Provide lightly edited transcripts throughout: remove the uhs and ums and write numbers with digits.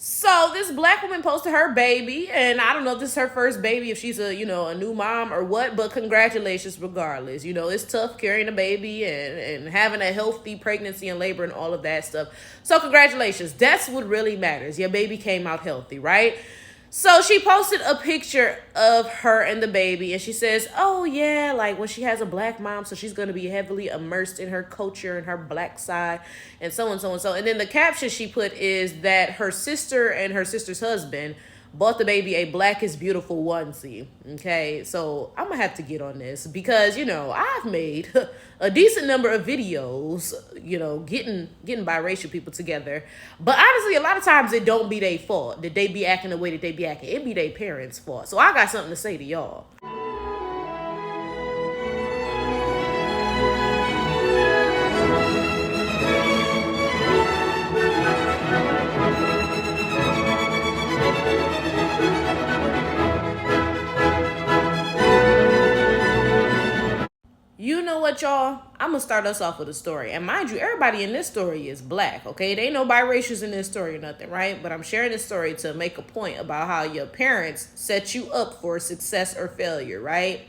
So this black woman posted her baby, and I don't know if this is her first baby, if she's a new mom or what, but congratulations regardless. It's tough carrying a baby and having a healthy pregnancy and labor and all of that stuff. So congratulations. That's what really matters. Your baby came out healthy, right? So she posted a picture of her and the baby, and she says, "Oh yeah, like when she has a black mom, so she's gonna be heavily immersed in her culture and her black side, and so on, so on, so." And then the caption she put is that her sister and her sister's husband bought the baby a Black is Beautiful onesie. Okay, so I'm gonna have to get on this because I've made a decent number of videos, getting biracial people together. But honestly, a lot of times it don't be their fault that they be acting the way that they be acting. It be their parents' fault. So I got something to say to y'all. You know what, y'all? I'm gonna start us off with a story. And mind you, everybody in this story is black, okay? They ain't no biracials in this story or nothing, right? But I'm sharing this story to make a point about how your parents set you up for success or failure, right?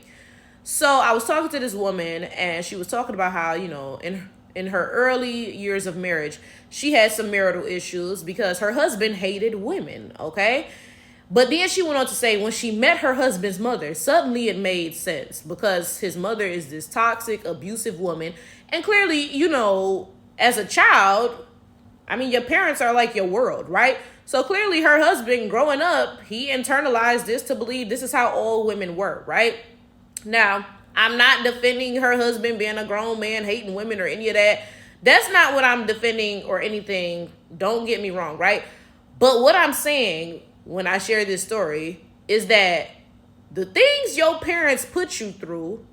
So I was talking to this woman, and she was talking about how, in her early years of marriage, she had some marital issues because her husband hated women, okay? But then she went on to say when she met her husband's mother, suddenly it made sense because his mother is this toxic, abusive woman. And clearly, as a child, I mean, your parents are like your world, right? So clearly her husband growing up, he internalized this to believe this is how all women were, right? Now, I'm not defending her husband being a grown man, hating women or any of that. That's not what I'm defending or anything. Don't get me wrong, right? But what I'm saying when I share this story is that the things your parents put you through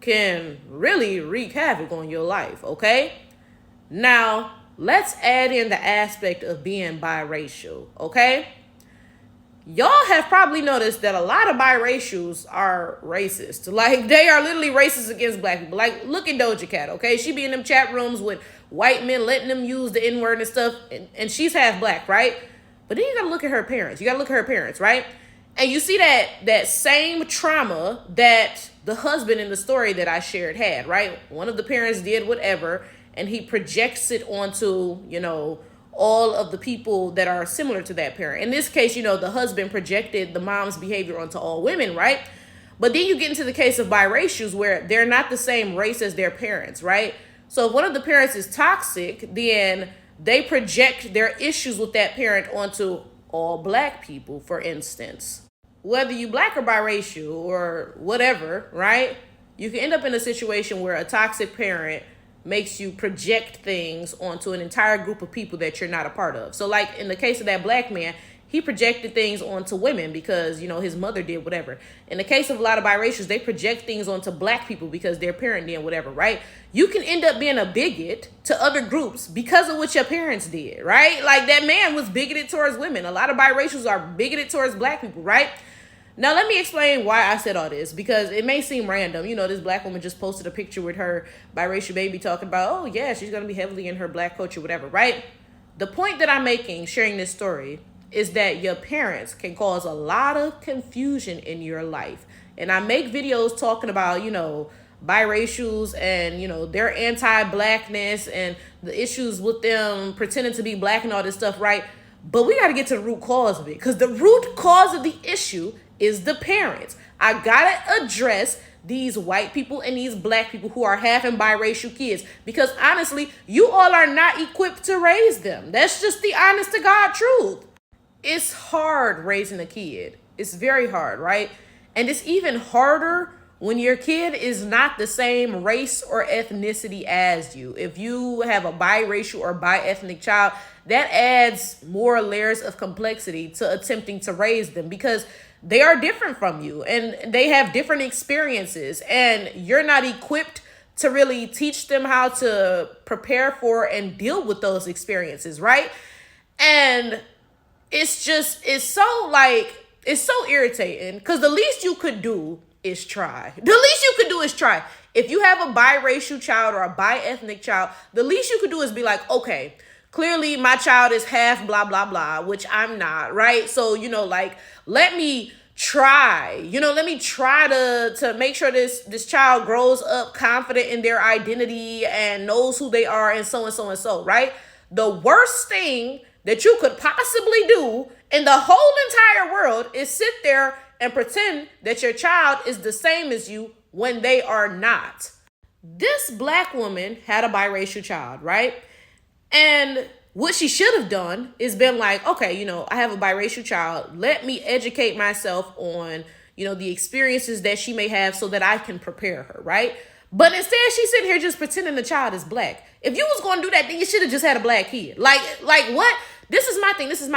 can really wreak havoc on your life, okay? Now, let's add in the aspect of being biracial, okay? Y'all have probably noticed that a lot of biracials are racist. Like, they are literally racist against black people. Like, look at Doja Cat, okay? She be in them chat rooms with white men letting them use the N-word and stuff, and she's half black, right? But then you gotta look at her parents. You gotta look at her parents, right? And you see that same trauma that the husband in the story that I shared had, right? One of the parents did whatever, and he projects it onto, all of the people that are similar to that parent. In this case, the husband projected the mom's behavior onto all women, right? But then you get into the case of biracials where they're not the same race as their parents, right? So if one of the parents is toxic, then they project their issues with that parent onto all black people, for instance. Whether you black or biracial or whatever, right? You can end up in a situation where a toxic parent makes you project things onto an entire group of people that you're not a part of. So like in the case of that black man, he projected things onto women because, his mother did whatever. In the case of a lot of biracials, they project things onto black people because their parent did whatever, right? You can end up being a bigot to other groups because of what your parents did, right? Like that man was bigoted towards women. A lot of biracials are bigoted towards black people, right? Now, let me explain why I said all this, because it may seem random. This black woman just posted a picture with her biracial baby talking about, oh, yeah, she's going to be heavily in her black culture, whatever, right? The point that I'm making, sharing this story, is that your parents can cause a lot of confusion in your life. And I make videos talking about, biracials and, their anti-blackness and the issues with them pretending to be black and all this stuff, right? But we got to get to the root cause of it, because the root cause of the issue is the parents. I gotta address these white people and these black people who are having biracial kids, because honestly, you all are not equipped to raise them. That's just the honest to God truth. It's hard raising a kid. It's very hard, right? And it's even harder when your kid is not the same race or ethnicity as you. If you have a biracial or bi-ethnic child, that adds more layers of complexity to attempting to raise them, because they are different from you and they have different experiences, and you're not equipped to really teach them how to prepare for and deal with those experiences, right? And it's so irritating, because the least you could do is try. The least you could do is try. If you have a biracial child or a bi-ethnic child, the least you could do is be like, okay, Clearly, my child is half blah, blah, blah, which I'm not, right? So, like, let me try, let me try to make sure this child grows up confident in their identity and knows who they are and so and so and so, right? The worst thing that you could possibly do in the whole entire world is sit there and pretend that your child is the same as you when they are not. This black woman had a biracial child, right? And what she should have done is been like, okay, I have a biracial child. Let me educate myself on, the experiences that she may have so that I can prepare her, right? But instead, she's sitting here just pretending the child is black. If you was going to do that, then you should have just had a black kid. Like what? This is my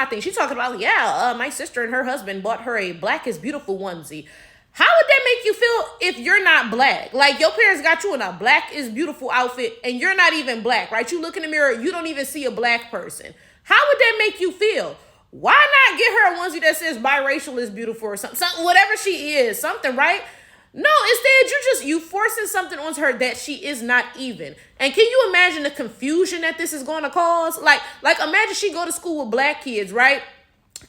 thing. She's talking about, my sister and her husband bought her a Black is Beautiful onesie. How would that make you feel if you're not black? Like, your parents got you in a Black is Beautiful outfit and you're not even black, right? You look in the mirror, you don't even see a black person. How would that make you feel? Why not get her a onesie that says biracial is beautiful or something, whatever she is, something, right? No, instead you forcing something onto her that she is not even. And can you imagine the confusion that this is going to cause? Like imagine she go to school with black kids, right?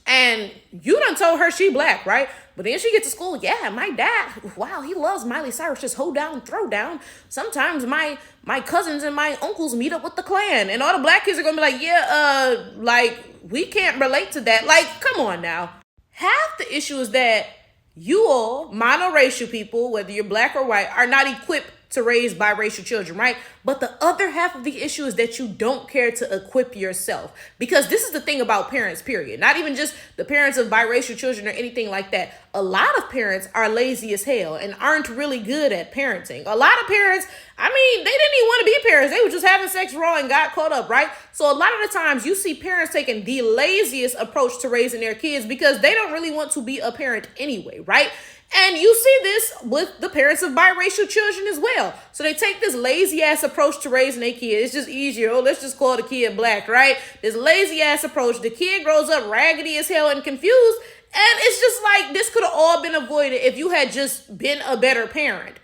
And you done told her she black, right? But then she gets to school, my dad, wow, he loves Miley Cyrus, just hold down, throw down. Sometimes my cousins and my uncles meet up with the Klan. And all the black kids are going to be like, we can't relate to that. Like, come on now. Half the issue is that you all, monoracial people, whether you're black or white, are not equipped to raise biracial children, right? But the other half of the issue is that you don't care to equip yourself. Because this is the thing about parents, period. Not even just the parents of biracial children or anything like that. A lot of parents are lazy as hell and aren't really good at parenting. A lot of parents, they didn't even want to be parents. They were just having sex raw and got caught up, right? So a lot of the times you see parents taking the laziest approach to raising their kids because they don't really want to be a parent anyway, right? And you see this with the parents of biracial children as well. So they take this lazy ass approach to raising their kid. It's just easier. Oh, let's just call the kid black, right? This lazy ass approach. The kid grows up raggedy as hell and confused. And it's just like, this could have all been avoided if you had just been a better parent.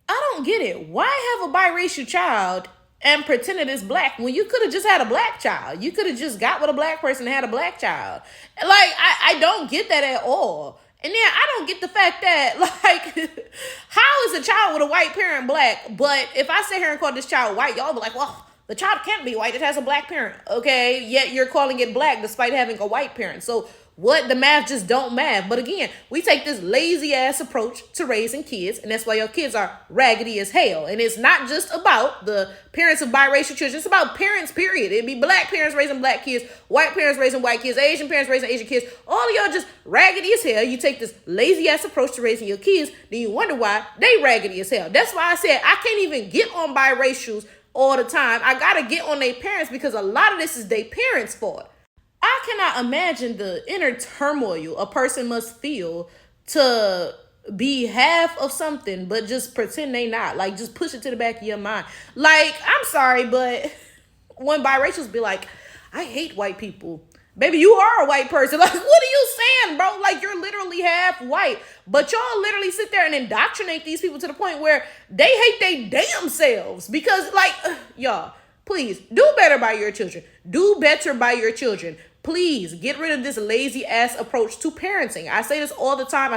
I don't get it. Why have a biracial child and pretend it is black when you could have just had a black child? You could have just got with a black person and had a black child. Like, I don't get that at all. And then I don't get the fact that, how is a child with a white parent black? But if I sit here and call this child white, y'all be like, well, the child can't be white. It has a black parent. Okay, yet you're calling it black despite having a white parent. So what? The math just don't math. But again, we take this lazy ass approach to raising kids, and that's why your kids are raggedy as hell. And it's not just about the parents of biracial children. It's about parents, period. It'd be black parents raising black kids, white parents raising white kids, Asian parents raising Asian kids. All of y'all just raggedy as hell. You take this lazy ass approach to raising your kids, then you wonder why they raggedy as hell. That's why I said I can't even get on biracials all the time. I gotta get on their parents because a lot of this is their parents' fault. I cannot imagine the inner turmoil a person must feel to be half of something, but just pretend they not. Like, just push it to the back of your mind. Like, I'm sorry, but when biracials be like, I hate white people. Baby, you are a white person. Like, what are you saying, bro? Like, you're literally half white. But y'all literally sit there and indoctrinate these people to the point where they hate their damn selves. Because, y'all, please, do better by your children. Do better by your children. Please get rid of this lazy ass approach to parenting. I say this all the time.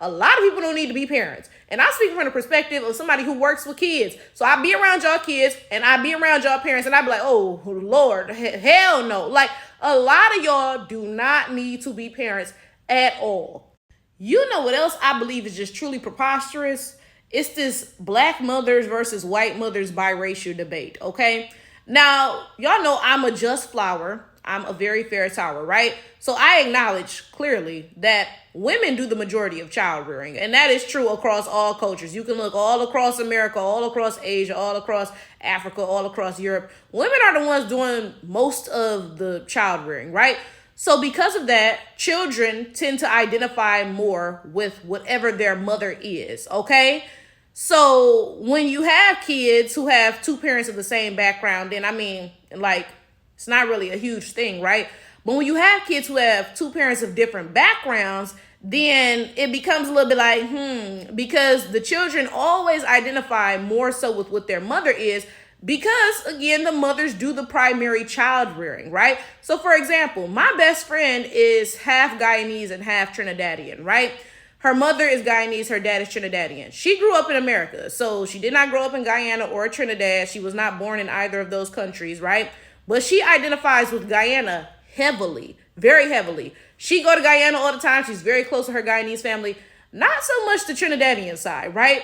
A lot of people don't need to be parents. And I speak from the perspective of somebody who works with kids. So I be around y'all kids and I be around y'all parents and I be like, oh, Lord, hell no. Like, a lot of y'all do not need to be parents at all. You know what else I believe is just truly preposterous? It's this black mothers versus white mothers biracial debate, okay? Now, y'all know I'm a just flower. I'm a very fair tower, right? So I acknowledge clearly that women do the majority of child rearing. And that is true across all cultures. You can look all across America, all across Asia, all across Africa, all across Europe. Women are the ones doing most of the child rearing, right? So because of that, children tend to identify more with whatever their mother is, okay? So when you have kids who have two parents of the same background, then it's not really a huge thing, right? But when you have kids who have two parents of different backgrounds, then it becomes a little bit like, because the children always identify more so with what their mother is Because, again, the mothers do the primary child rearing, right? So, for example, my best friend is half Guyanese and half Trinidadian, right? Her mother is Guyanese, her dad is Trinidadian. She grew up in America, so she did not grow up in Guyana or Trinidad. She was not born in either of those countries, right? But she identifies with Guyana heavily, very heavily. She go to Guyana all the time. She's very close to her Guyanese family. Not so much the Trinidadian side, right?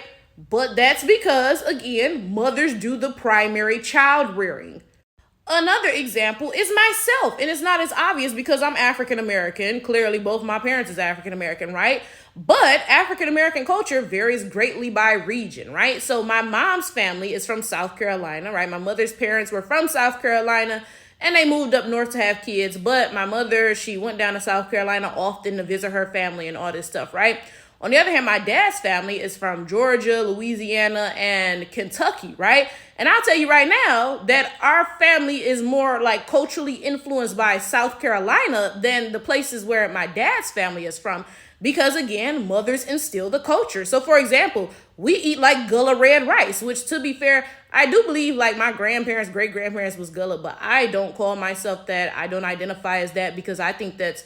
But that's because, again, mothers do the primary child rearing. Another example is myself, and it's not as obvious because I'm African American. Clearly, both my parents is African American, right? But African American culture varies greatly by region, right? So my mom's family is from South Carolina, right? My mother's parents were from South Carolina, and they moved up north to have kids. But my mother, she went down to South Carolina often to visit her family and all this stuff, right? On the other hand, my dad's family is from Georgia, Louisiana, and Kentucky, right? And I'll tell you right now that our family is more like culturally influenced by South Carolina than the places where my dad's family is from. Because, again, mothers instill the culture. So, for example, we eat like Gullah red rice, which, to be fair, I do believe like my grandparents, great-grandparents was Gullah, but I don't call myself that. I don't identify as that because I think that's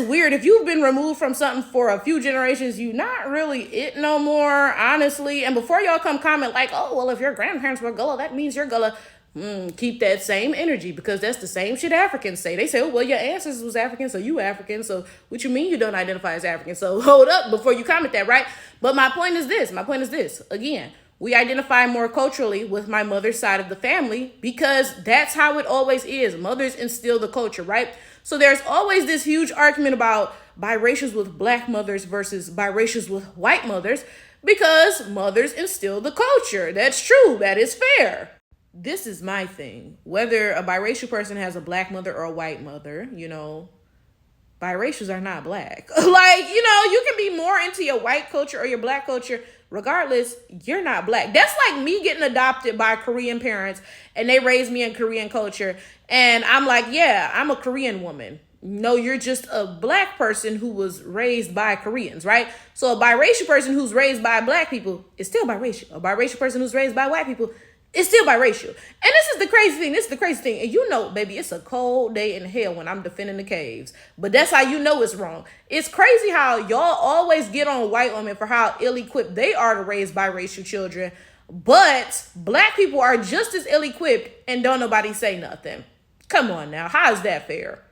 weird. If you've been removed from something for a few generations, you not really it no more, honestly. And before y'all come comment like, oh, well, if your grandparents were Gullah, that means you're Gullah. Keep that same energy because that's the same shit Africans say. They say, oh, well, your ancestors was African, so you African. So what you mean you don't identify as African? So hold up before you comment that, right? But my point is this. Again, we identify more culturally with my mother's side of the family because that's how it always is. Mothers instill the culture, right? So there's always this huge argument about biracials with black mothers versus biracials with white mothers because mothers instill the culture. That's true. That is fair. This is my thing. Whether a biracial person has a black mother or a white mother, biracials are not black. You can be more into your white culture or your black culture. Regardless, you're not black. That's like me getting adopted by Korean parents and they raised me in Korean culture. And I'm like, yeah, I'm a Korean woman. No, you're just a black person who was raised by Koreans, right? So a biracial person who's raised by black people is still biracial. A biracial person who's raised by white people is still biracial. And this is the crazy thing. And baby, it's a cold day in hell when I'm defending the caves. But that's how you know it's wrong. It's crazy how y'all always get on white women for how ill-equipped they are to raise biracial children. But black people are just as ill-equipped and don't nobody say nothing. Come on now. How is that fair?